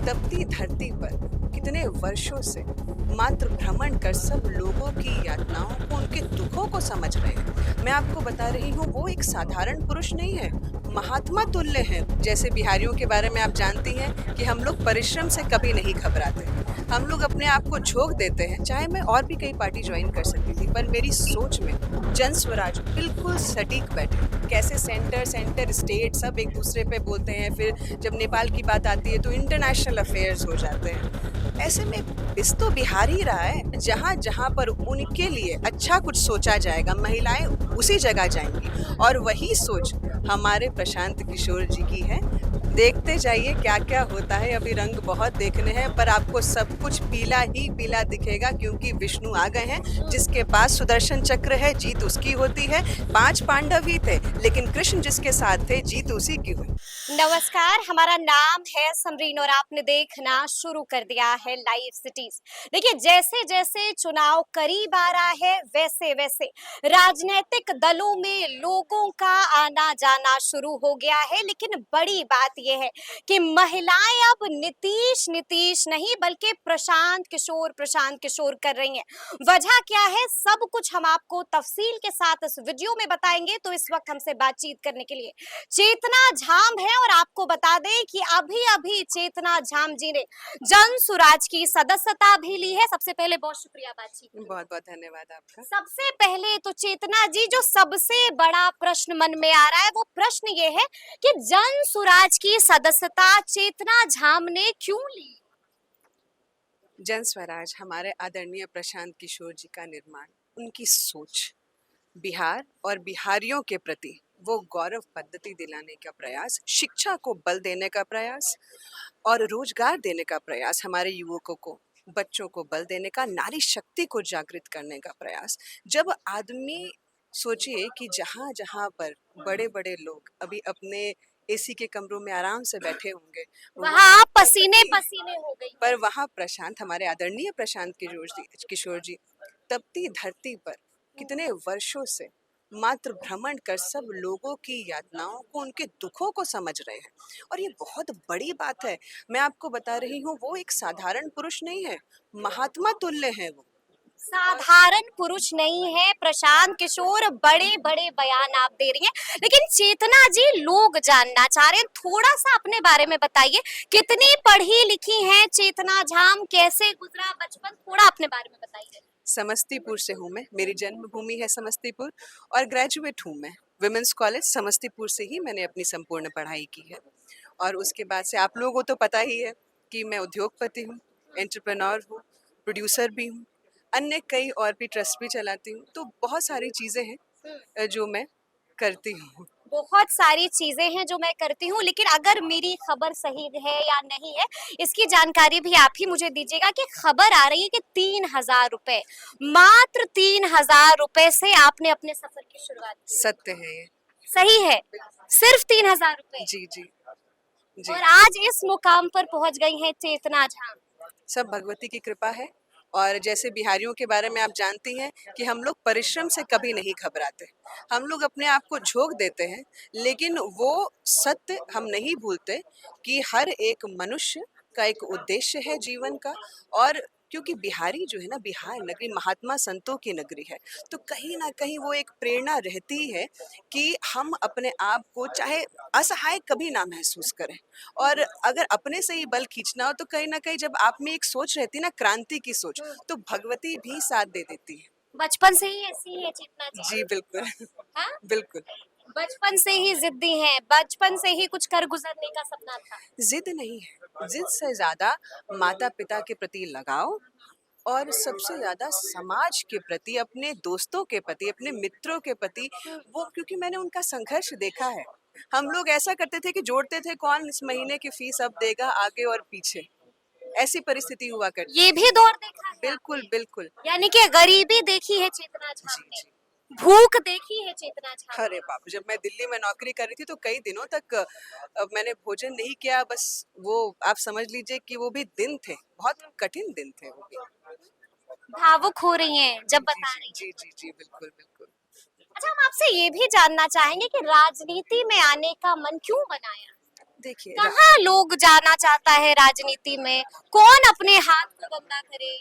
तपती धरती पर कितने वर्षों से मात्र भ्रमण कर सब लोगों की यातनाओं को, उनके दुखों को समझ रहे हैं। मैं आपको बता रही हूँ, वो एक साधारण पुरुष नहीं है, महात्मा तुल्य है। जैसे बिहारियों के बारे में आप जानती हैं कि हम लोग परिश्रम से कभी नहीं घबराते, हम लोग अपने आप को झोंक देते हैं। चाहे मैं और भी कई पार्टी ज्वाइन कर सकती थी, पर मेरी सोच में जन स्वराज बिल्कुल सटीक बैठे। कैसे सेंटर सेंटर स्टेट सब एक दूसरे पे बोलते हैं, फिर जब नेपाल की बात आती है तो इंटरनेशनल अफेयर्स हो जाते हैं। ऐसे में इस तो बिहार ही रहा है जहाँ जहाँ पर उनके लिए अच्छा कुछ सोचा जाएगा, महिलाएं उसी जगह जाएंगी। और वही सोच हमारे प्रशांत किशोर जी की है। देखते जाइए क्या क्या होता है। अभी रंग बहुत देखने हैं, पर आपको सब कुछ पीला ही पीला दिखेगा, क्योंकि विष्णु आ गए हैं। जिसके पास सुदर्शन चक्र है, जीत उसकी होती है। 5 पांडव ही थे, लेकिन कृष्ण जिसके साथ थे, जीत उसी की हुई। नमस्कार, हमारा नाम है समरीन और आपने देखना शुरू कर दिया है लाइव सिटीज। देखिए, जैसे जैसे चुनाव करीब आ रहा है, वैसे वैसे राजनीतिक दलों में लोगों का आना जाना शुरू हो गया है। लेकिन बड़ी बात यह है कि महिलाएं अब नीतीश नीतीश नहीं बल्कि प्रशांत किशोर कर रही हैं। वजह क्या है, सब कुछ हम आपको तफसील के साथ इस वीडियो में बताएंगे। तो इस वक्त हमसे बातचीत करने के लिए चेतना झाम है, और आपको बता दें कि अभी अभी चेतना झाम जी ने जन सुराज की सदस्यता भी ली है। सबसे पहले बहुत शुक्रिया बातचीत के लिए। बहुत बहुत धन्यवाद आपका। सबसे पहले तो चेतना जी, जो सबसे बड़ा प्रश्न मन में आ रहा है, वो प्रश्न ये है कि जन सुराज की सदस्यता चेतना झाम ने क्यों ली? जन स्वराज हमारे आदरणीय प्रशांत किशोर जी का निर्माण, उनकी सोच, बिहार और बिहारियों के प्रति वो गौरव पद्धति दिलाने का प्रयास, शिक्षा को बल देने का प्रयास और रोजगार देने का प्रयास, हमारे युवकों को, बच्चों को बल देने का, नारी शक्ति को जागृत करने का प्रयास। जब आदमी सोचिए कि जहाँ जहाँ पर बड़े बड़े लोग अभी अपने एसी के कमरों में आराम से बैठे होंगे, वहां आप पसीने पसीने हो गई, पर वहाँ प्रशांत, हमारे आदरणीय प्रशांत किशोर जी तपती धरती पर कितने वर्षों से मात्र भ्रमण कर सब लोगों की यातनाओं को, उनके दुखों को समझ रहे हैं। और ये बहुत बड़ी बात है। मैं आपको बता रही हूँ, वो एक साधारण पुरुष नहीं है, महात्मा तुल्य है वो। साधारण पुरुष नहीं है प्रशांत किशोर। बड़े बड़े बयान आप दे रही हैं, लेकिन चेतना जी, लोग जानना चाह रहे हैं, थोड़ा सा अपने बारे में बताइए। कितनी पढ़ी लिखी हैं चेतना झाम, कैसे गुजरा बचपन, थोड़ा अपने बारे में बताइए। समस्तीपुर से हूँ मैं, मेरी जन्मभूमि है समस्तीपुर, और ग्रेजुएट हूँ मैं विमेंस कॉलेज समस्तीपुर से ही मैंने अपनी संपूर्ण पढ़ाई की है। और उसके बाद से आप लोगों को तो पता ही है कि मैं उद्योगपति हूँ, एंटरप्रेन्योर हूँ, प्रोड्यूसर भी हूँ, अन्य कई और भी ट्रस्ट भी चलाती हूँ। तो बहुत सारी चीज़ें हैं जो मैं करती हूँ। बहुत सारी चीजें हैं जो मैं करती हूँ, लेकिन अगर मेरी खबर सही है या नहीं है, इसकी जानकारी भी आप ही मुझे दीजिएगा। कि खबर आ रही है कि 3,000 रुपए, मात्र 3,000 रुपए से आपने अपने सफर की शुरुआत की। सत्य है ये। सही है, सिर्फ 3,000 रुपए। जी जी जी। और आज इस मुकाम पर पहुंच गई हैं चेतना झाम। सब भगवती की कृपा है। और जैसे बिहारियों के बारे में आप जानती हैं कि हम लोग परिश्रम से कभी नहीं घबराते, हम लोग अपने आप को झोंक देते हैं, लेकिन वो सत्य हम नहीं भूलते कि हर एक मनुष्य का एक उद्देश्य है जीवन का। और क्योंकि बिहारी जो है ना, बिहार नगरी महात्मा संतों की नगरी है, तो कहीं ना कहीं वो एक प्रेरणा रहती है कि हम अपने आप को चाहे असहाय कभी ना महसूस करें। और अगर अपने से ही बल खींचना हो, तो कहीं ना कहीं जब आप में एक सोच रहती है ना, क्रांति की सोच, तो भगवती भी साथ दे देती है। बचपन से ही ऐसी है चेतना जी? जी बिल्कुल। हाँ? बिल्कुल। बचपन से ही जिद्दी हैं, बचपन से ही कुछ कर गुजरने का सपना था। जिद नहीं है, जिद से ज्यादा माता पिता के प्रति लगाव, और सबसे ज्यादा समाज के प्रति, अपने दोस्तों के प्रति, अपने मित्रों के प्रति। वो क्योंकि मैंने उनका संघर्ष देखा है। हम लोग ऐसा करते थे कि जोड़ते थे, कौन इस महीने की फीस अब देगा, आगे और पीछे, ऐसी परिस्थिति हुआ करती। ये भी दौर देखा है बिल्कुल आपने? बिल्कुल। यानी कि गरीबी देखी है चेतना झाम जी ने, जी। भूख देखी है चेतना झाम ने। अरे बाप, जब मैं दिल्ली में नौकरी कर रही थी तो कई दिनों तक मैंने भोजन नहीं किया। बस वो आप समझ लीजिए कि वो भी दिन थे, बहुत कठिन दिन थे वो भी। भावुक हो रही हैं जब जी बता जी रही हैं। जी जी जी बिल्कुल बिल्कुल। अच्छा, हम आपसे ये भी जानना चाहेंगे कि राजनीति में आने का मन क्यों बनाया? देखिए कहाँ लोग जाना चाहता है राजनीति में? कौन अपने हाथ को गंदा करे?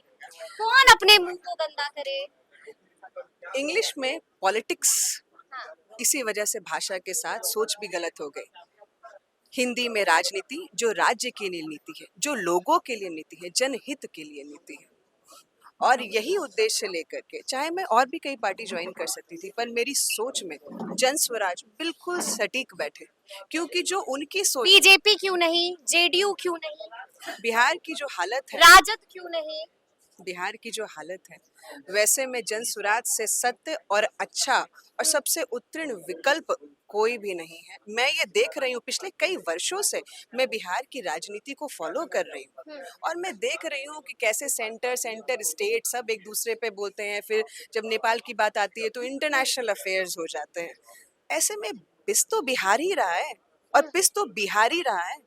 कौन अपने मुंह को गंदा करे? इंग्लिश में पॉलिटिक्स हाँ, इसी वजह से भाषा के साथ सोच भी गलत हो गई। हिंदी में राजनीति जो राज्य के लिए नीति है, जो लोगों के लिए नीति है, जनहित के लिए नीति है। और यही उद्देश्य लेकर के चाहे मैं और भी कई पार्टी ज्वाइन कर सकती थी, पर मेरी सोच में जन स्वराज बिल्कुल सटीक बैठे, क्योंकि जो उनकी सोच बीजेपी क्यों नहीं? जेडीयू क्यों नहीं? बिहार की जो हालत है, राजद क्यों नहीं? बिहार की जो हालत है, वैसे में जन स्वराज से सत्य और अच्छा और सबसे उत्तीर्ण विकल्प कोई भी नहीं है। मैं ये देख रही हूँ, पिछले कई वर्षों से मैं बिहार की राजनीति को फॉलो कर रही हूँ और मैं देख रही हूँ कि कैसे सेंटर सेंटर स्टेट सब एक दूसरे पे बोलते हैं, फिर जब नेपाल की बात आती है तो इंटरनेशनल अफेयर्स हो जाते हैं। ऐसे में पिस तो बिहार ही रहा है और पिस तो बिहार ही रहा है।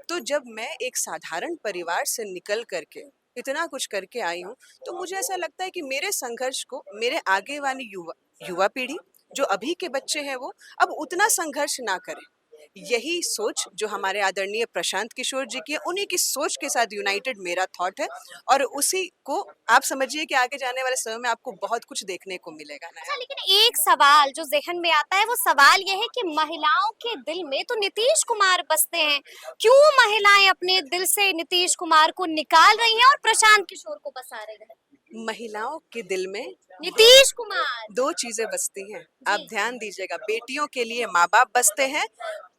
तो जब मैं एक साधारण परिवार से निकल करके इतना कुछ करके आई हूँ, तो मुझे ऐसा लगता है कि मेरे संघर्ष को मेरे आगे वाली युवा युवा पीढ़ी जो अभी के बच्चे हैं वो अब उतना संघर्ष ना करें। यही सोच जो हमारे आदरणीय प्रशांत किशोर जी की है, उन्हीं की सोच के साथ यूनाइटेड मेरा थॉट है और उसी को आप समझिए कि आगे जाने वाले समय में आपको बहुत कुछ देखने को मिलेगा अच्छा, नया। लेकिन एक सवाल जो ज़हन में आता है वो सवाल ये है कि महिलाओं के दिल में तो नीतीश कुमार बसते हैं। क्यों महिलाएं अपने दिल से नीतीश कुमार को निकाल रही हैं और प्रशांत किशोर को बसा रही हैं? महिलाओं के दिल में नीतीश कुमार दो चीजें बसती हैं, आप जी। ध्यान दीजिएगा। बेटियों के लिए माँ बाप बसते हैं,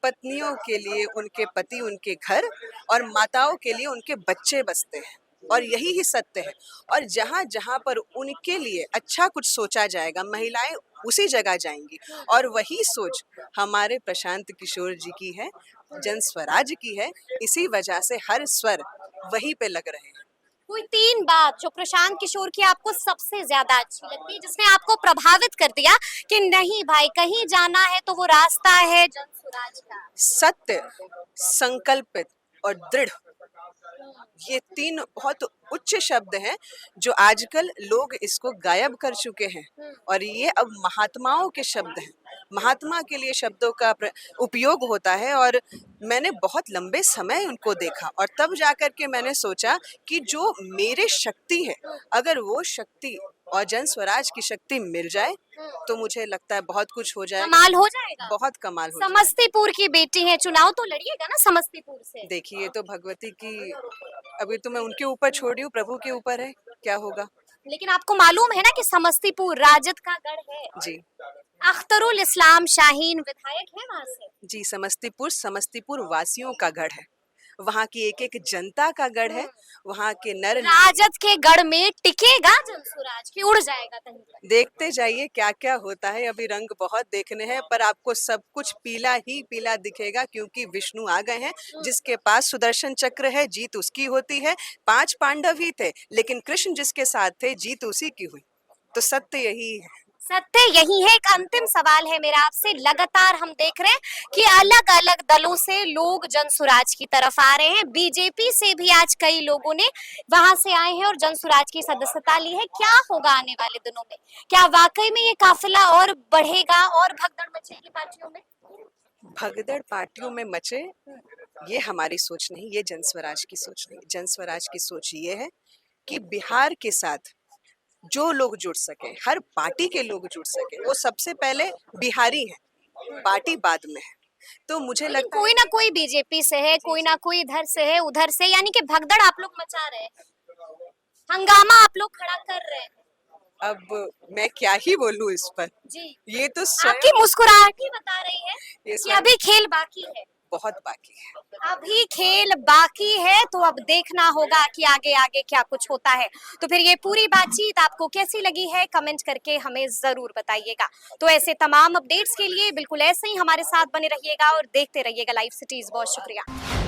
पत्नियों के लिए उनके पति उनके घर और माताओं के लिए उनके बच्चे बसते हैं। और यही ही सत्य है। और जहाँ जहाँ पर उनके लिए अच्छा कुछ सोचा जाएगा, महिलाएं उसी जगह जाएंगी। और वही सोच हमारे प्रशांत किशोर जी की है, जन स्वराज की है। इसी वजह से हर स्वर वहीं पे लग रहे हैं। कोई तीन बात जो प्रशांत किशोर की आपको सबसे ज्यादा अच्छी लगती है, जिसने आपको प्रभावित कर दिया कि नहीं भाई, कहीं जाना है तो वो रास्ता है जन स्वराज का? सत्य, संकल्पित और दृढ़, ये तीन बहुत उच्च शब्द हैं जो आजकल लोग इसको गायब कर चुके हैं और ये अब महात्माओं के शब्द हैं। महात्मा के लिए शब्दों का उपयोग होता है और मैंने बहुत लंबे समय उनको देखा और तब जाकर के मैंने सोचा कि जो मेरे शक्ति है, अगर वो शक्ति और जन स्वराज की शक्ति मिल जाए तो मुझे लगता है बहुत कुछ हो जाएगा। कमाल हो जाएगा। बहुत कमाल हो जाएगा। समस्तीपुर की बेटी है, चुनाव तो लड़िएगा ना समस्तीपुर से? देखिए, तो भगवती की, अभी तो मैं उनके ऊपर छोड़ रही हूँ, प्रभु के ऊपर है क्या होगा। लेकिन आपको मालूम है ना कि समस्तीपुर राजद का गढ़ है। जी अख्तरुल इस्लाम शाहीन विधायक है वहां से। जी, समस्तीपुर वासियों का गढ़ है, वहाँ की एक एक जनता का गढ़ है, वहाँ के नर राजद के गढ़ में टिकेगा जन स्वराज की उड़ जाएगा कहीं पर? देखते जाइए क्या क्या होता है। अभी रंग बहुत देखने हैं, पर आपको सब कुछ पीला ही पीला दिखेगा, क्योंकि विष्णु आ गए हैं। जिसके पास सुदर्शन चक्र है, जीत उसकी होती है। 5 पांडव ही थे, लेकिन कृष्ण जिसके साथ थे, जीत उसी की हुई। तो सत्य यही है। सत्य यही है। एक अंतिम सवाल है मेरा आपसे। लगातार हम देख रहे हैं कि अलग अलग दलों से लोग जन स्वराज की तरफ आ रहे हैं। बीजेपी से भी आज कई लोगों ने वहां से आए हैं और जन स्वराज की सदस्यता ली है। क्या होगा आने वाले दिनों में? क्या वाकई में ये काफिला और बढ़ेगा और भगदड़ मचेगी पार्टियों में? भगदड़ पार्टियों में मचे, ये हमारी सोच नहीं, ये जन स्वराज की सोच नहीं। जन स्वराज की सोच ये है कि बिहार के साथ जो लोग जुड़ सके, हर पार्टी के लोग जुड़ सके, वो सबसे पहले बिहारी हैं, पार्टी बाद में है। तो मुझे लगता है कोई ना कोई बीजेपी से है, कोई ना कोई इधर से है, उधर से, यानी कि भगदड़ आप लोग मचा रहे हैं, हंगामा आप लोग खड़ा कर रहे हैं। अब मैं क्या ही बोलूं इस पर। जी, ये तो आपकी मुस्कुराहट ही बता रही है ये कि अभी खेल बाकी है। बहुत बाकी है। अभी खेल बाकी है, तो अब देखना होगा कि आगे आगे क्या कुछ होता है। तो फिर ये पूरी बातचीत आपको कैसी लगी है, कमेंट करके हमें जरूर बताइएगा। तो ऐसे तमाम अपडेट्स के लिए बिल्कुल ऐसे ही हमारे साथ बने रहिएगा और देखते रहिएगा लाइव सिटीज। बहुत शुक्रिया।